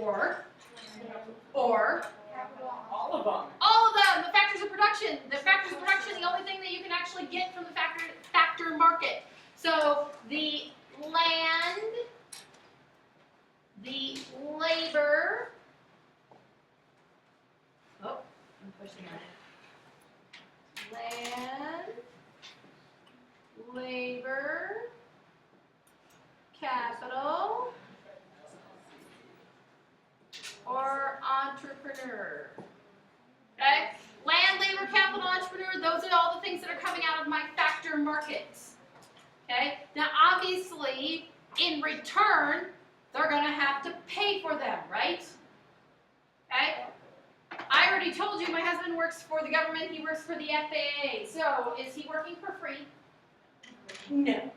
Or All of them. all of them, the factors of production. The factors of production, the only thing that you can actually get from the factor market. So the land, the labor, oh, I'm pushing on it. Land, labor, capital, or entrepreneur. Okay? Land, labor, capital, entrepreneur, those are all the things that are coming out of my factor markets. Okay? Now, obviously, in return, they're going to have to pay for them, right? Okay? I already told you my husband works for the government, he works for the FAA. So, is he working for free? No.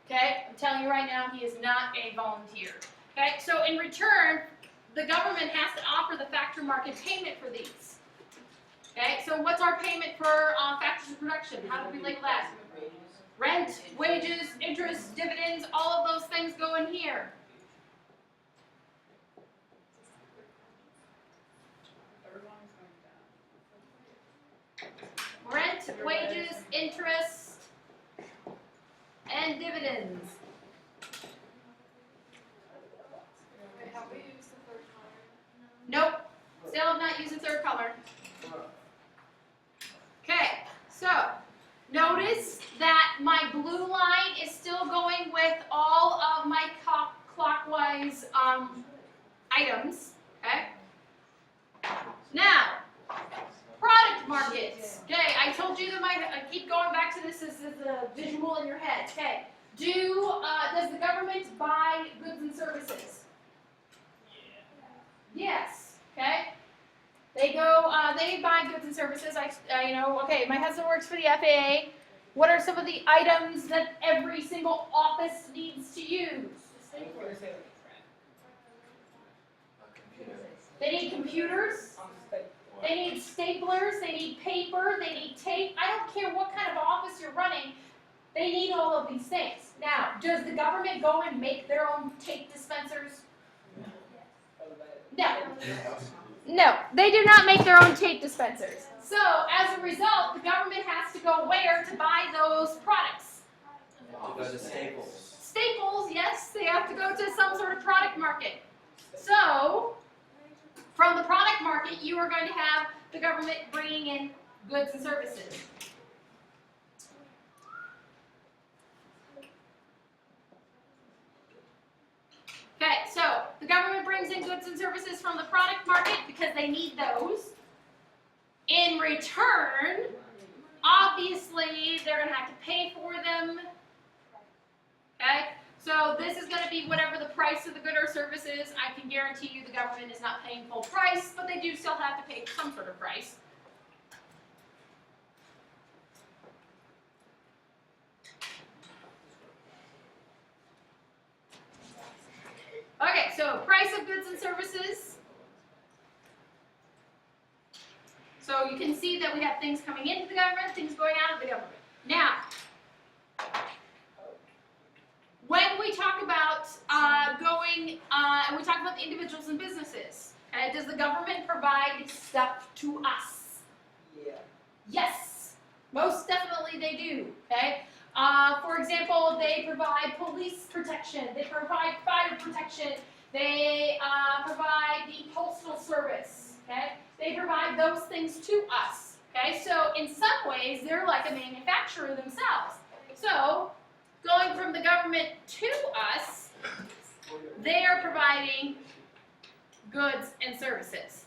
Okay? I'm telling you right now, he is not a volunteer. Okay? So, in return, the government has to offer the factor market payment for these. Okay, so what's our payment for factors of production? How do we label that? Rent, wages, interest, dividends, all of those things go in here. Rent, wages, interest, and dividends. Nope, still have not used the third color. Okay, so notice that my blue line is still going with all of my clockwise items. Okay. Now, product markets. Okay, I told you that I keep going back to this as a visual in your head. Okay, does the government buy goods and services? Yes. Okay. They go. They buy goods and services. Okay. My husband works for the FAA. What are some of the items that every single office needs to use? They need computers. They need staplers. They need paper. They need tape. I don't care what kind of office you're running. They need all of these things. Now, does the government go and make their own tape dispensers? No. No, they do not make their own tape dispensers. So, as a result, the government has to go where to buy those products? Go to Staples. Staples, yes, they have to go to some sort of product market. So, from the product market, you are going to have the government bringing in goods and services. Okay, so the government brings in goods and services from the product market because they need those. In return, obviously, they're going to have to pay for them. Okay, so this is going to be whatever the price of the good or service is. I can guarantee you the government is not paying full price, but they do still have to pay some sort of price. Okay, so price of goods and services. So you can see that we have things coming into the government, things going out of the government. Now, when we talk about we talk about the individuals and businesses, okay, does the government provide stuff to us? Yeah. Yes, most definitely they do. Okay. For example, they provide police protection, they provide fire protection, they provide the postal service, okay? They provide those things to us, okay? So in some ways, they're like a manufacturer themselves. So going from the government to us, they are providing goods and services.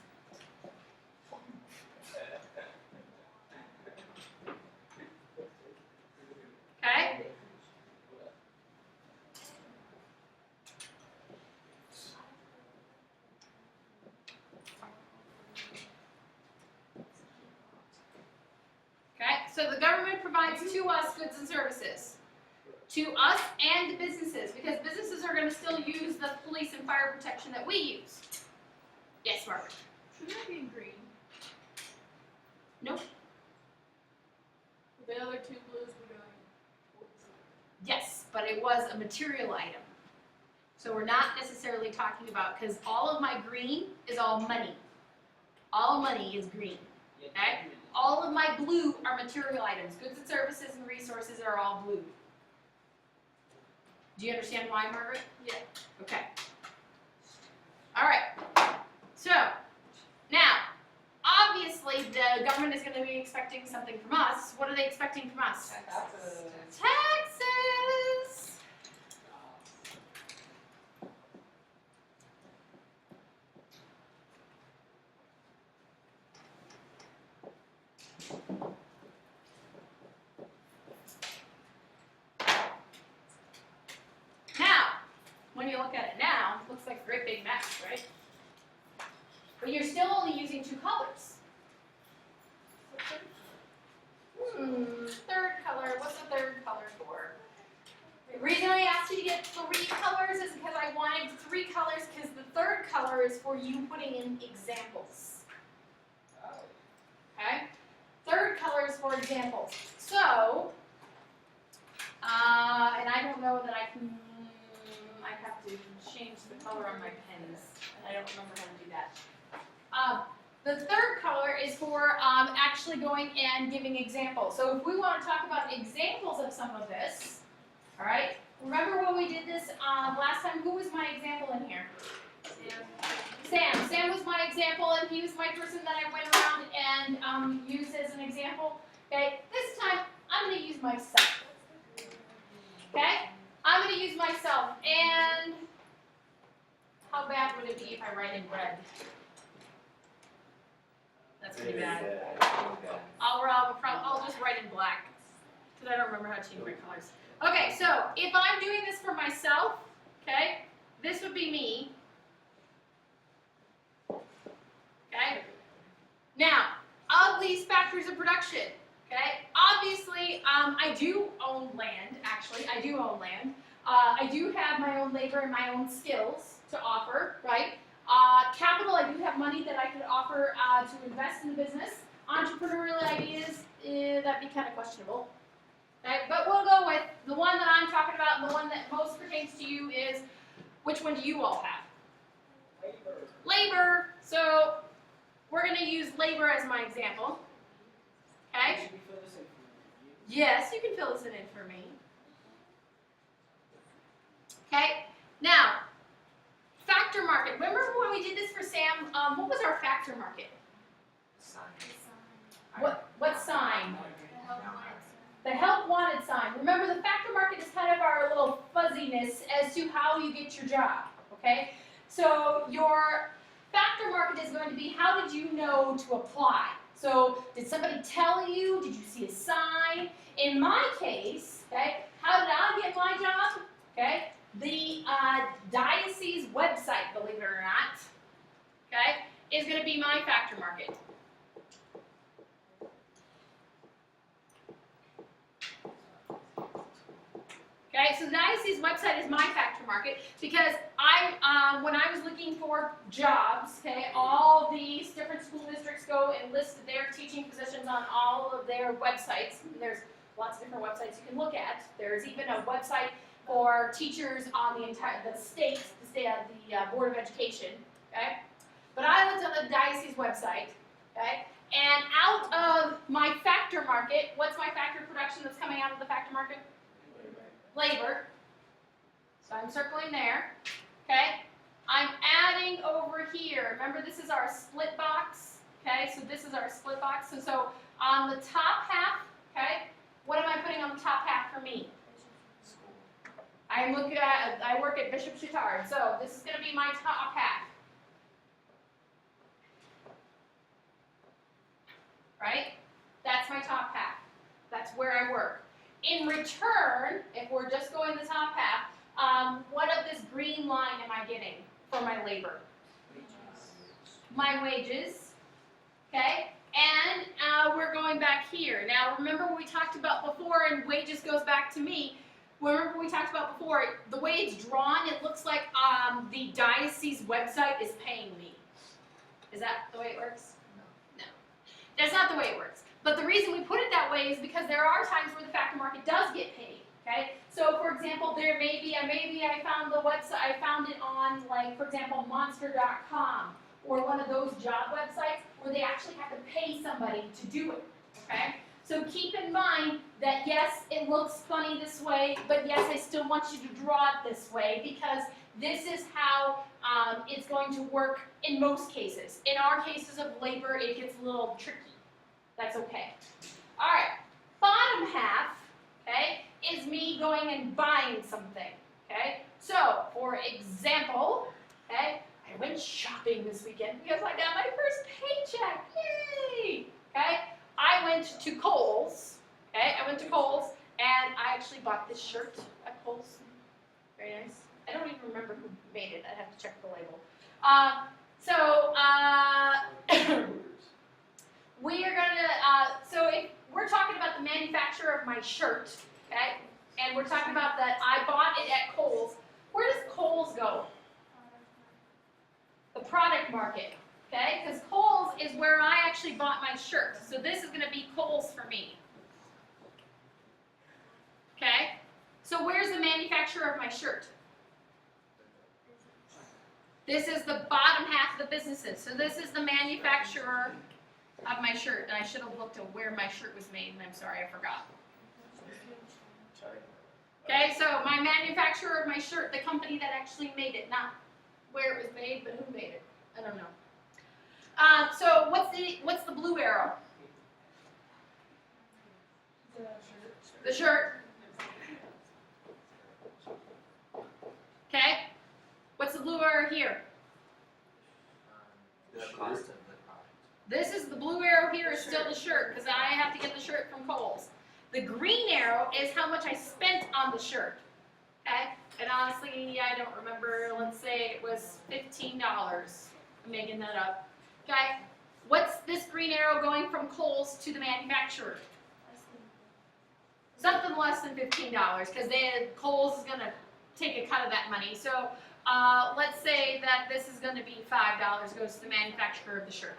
Okay? Okay, so the government provides to us goods and services. To us and the businesses, because businesses are going to still use the police and fire protection that we use. Yes, Margaret? Shouldn't that be in green? Nope. The other two blues were doing. Yes, but it was a material item. So So we're not necessarily talking about, because all of my green is all money. All money is green, okay? All of my blue are material items. Goods and services and resources are all blue. Do you understand why, Margaret? Yeah. Okay. All right. So, now, obviously the government is going to be expecting something from us. What are they expecting from us? Taxes! Now, when you look at it now, it looks like a great big mess, right? But you're still only using 2 colors. Third color. What's the third color for? The reason I asked you to get 3 colors is because I wanted 3 colors because the third color is for you putting in examples. Okay? Third color is for examples. So, and I don't know that I can, I have to change the color on my pens, and I don't remember how to do that. The third color is for actually going and giving examples. So if we want to talk about examples of some of this, all right, remember when we did this last time? Who was my example in here? Sam. Sam was my example, and he was my person that I went around and used as an example. Okay, this time I'm going to use myself. Okay, I'm going to use myself, and how bad would it be if I write in red? That's pretty bad. I'll just write in black because I don't remember how to change my colors. Okay, so if I'm doing this for myself, okay, this would be me. Okay. Now, of these factors of production, okay, obviously I do own land. Actually, I do own land. I do have my own labor and my own skills to offer, right? Capital, I do have money that I could offer to invest in the business. Entrepreneurial ideas, that'd be kind of questionable. Okay, but we'll go with the one that I'm talking about, and the one that most pertains to you is, which one do you all have? Labor. Labor. So we're going to use labor as my example. Okay? Yes, you can fill this in for me. Okay? Now, factor market. Remember when we did this for Sam? What was our factor market? What sign? The help wanted sign. Remember, the factor market is kind of our little fuzziness as to how you get your job. Okay? So your factor market is going to be, how did you know to apply? So did somebody tell you? Did you see a sign? In my case, okay, how did I get my job? Okay, the diocese website, believe it or not, okay, is going to be my factor market. Okay, so the diocese website is my factor market because when I was looking for jobs, okay, all these different school districts go and list their teaching positions on all of their websites. And there's lots of different websites you can look at. There's even a website for teachers on the state Board of Education. Okay, but I looked on the diocese website. Okay, and out of my factor market, what's my factor production that's coming out of the factor market? Labor. So I'm circling there. Okay. I'm adding over here. Remember, this is our split box. Okay. So this is our split box. So on the top half, okay, what am I putting on the top half for me? I work at Bishop Chittard. So this is going to be my top half. Right? That's my top half. That's where I work. In return, if we're just going the top half, what of this green line am I getting for my labor? My wages. Okay? And we're going back here. Now, remember what we talked about before, and wages goes back to me. Remember what we talked about before, the way it's drawn, it looks like the diocese website is paying me. Is that the way it works? No. That's not the way it works. But the reason we put it that way is because there are times where the factor market does get paid. Okay, so for example, there may be, maybe I found the website, I found it on, like, for example, monster.com, or one of those job websites where they actually have to pay somebody to do it, okay? So keep in mind that yes, it looks funny this way, but yes, I still want you to draw it this way because this is how it's going to work in most cases. In our cases of labor, it gets a little tricky. That's okay. All right, bottom half, okay, is me going and buying something, okay? So, for example, okay, I went shopping this weekend because I got my first paycheck, yay, okay? I went to Kohl's, okay, I went to Kohl's, and I actually bought this shirt at Kohl's, very nice. I don't even remember who made it, I'd have to check the label. We are gonna, so if we're talking about the manufacturer of my shirt, okay, and we're talking about that I bought it at Kohl's, where does Kohl's go? The product market, okay, because Kohl's is where I actually bought my shirt, so this is gonna be Kohl's for me, okay? So where's the manufacturer of my shirt? This is the bottom half of the businesses, so this is the manufacturer of my shirt, and I should have looked at where my shirt was made, and I'm sorry, I forgot. Okay, so my manufacturer of my shirt, the company that actually made it, not where it was made, but who made it? I don't know. So what's the blue arrow? The shirt. Okay. What's the blue arrow here? The cost of the product. This is the blue arrow here is still the shirt because I have to get the shirt from Kohl's. The green arrow is how much I spent on the shirt. Okay? And honestly, I don't remember. Let's say it was $15. I'm making that up. Okay? What's this green arrow going from Kohl's to the manufacturer? Something less than $15 because Kohl's is going to take a cut of that money. So let's say that this is going to be $5 goes to the manufacturer of the shirt.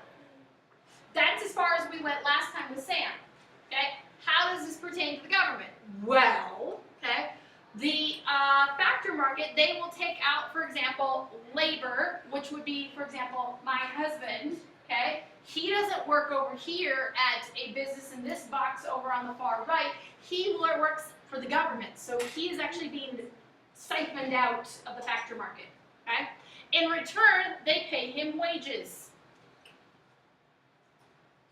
That's as far as we went last time with Sam. Okay? How does this pertain to the government? Well, okay, the factor market, they will take out, for example, labor, which would be, for example, my husband, okay? He doesn't work over here at a business in this box over on the far right. He works for the government, so he is actually being siphoned out of the factor market, okay? In return, they pay him wages.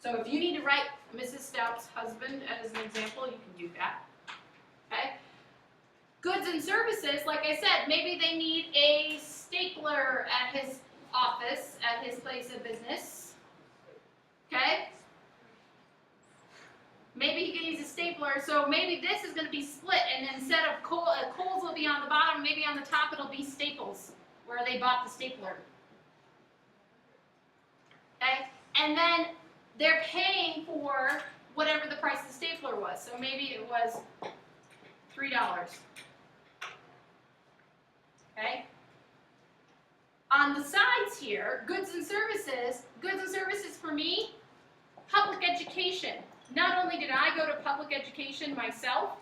So if you need to write Mrs. Stout's husband as an example, you can do that, okay? Goods and services, like I said, maybe they need a stapler at his office, at his place of business, okay? Maybe he needs a stapler, so maybe this is going to be split, and instead of Kohl's will be on the bottom, maybe on the top it'll be Staples, where they bought the stapler, okay? And then they're paying for whatever the price of the stapler was. So maybe it was $3. Okay? On the sides here, goods and services for me, public education. Not only did I go to public education myself,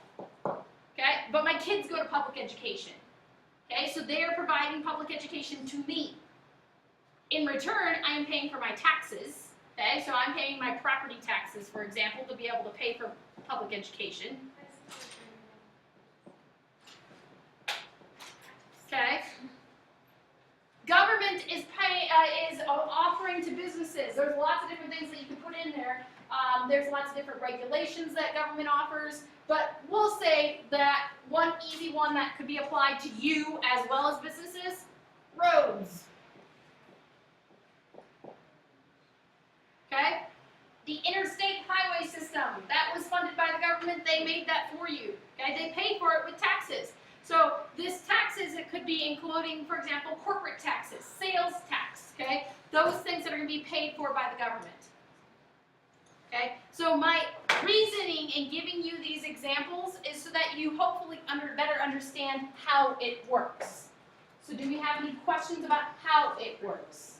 okay, but my kids go to public education. Okay, so they are providing public education to me. In return, I am paying for my taxes. Okay, so I'm paying my property taxes, for example, to be able to pay for public education. Okay. Government is offering to businesses. There's lots of different things that you can put in there. There's lots of different regulations that government offers, but we'll say that one easy one that could be applied to you as well as businesses, roads. Okay? The interstate highway system, that was funded by the government. They made that for you. Okay? They pay for it with taxes. So this taxes, it could be including, for example, corporate taxes, sales tax. Okay? Those things that are going to be paid for by the government. Okay? So my reasoning in giving you these examples is so that you hopefully better understand how it works. So do we have any questions about how it works?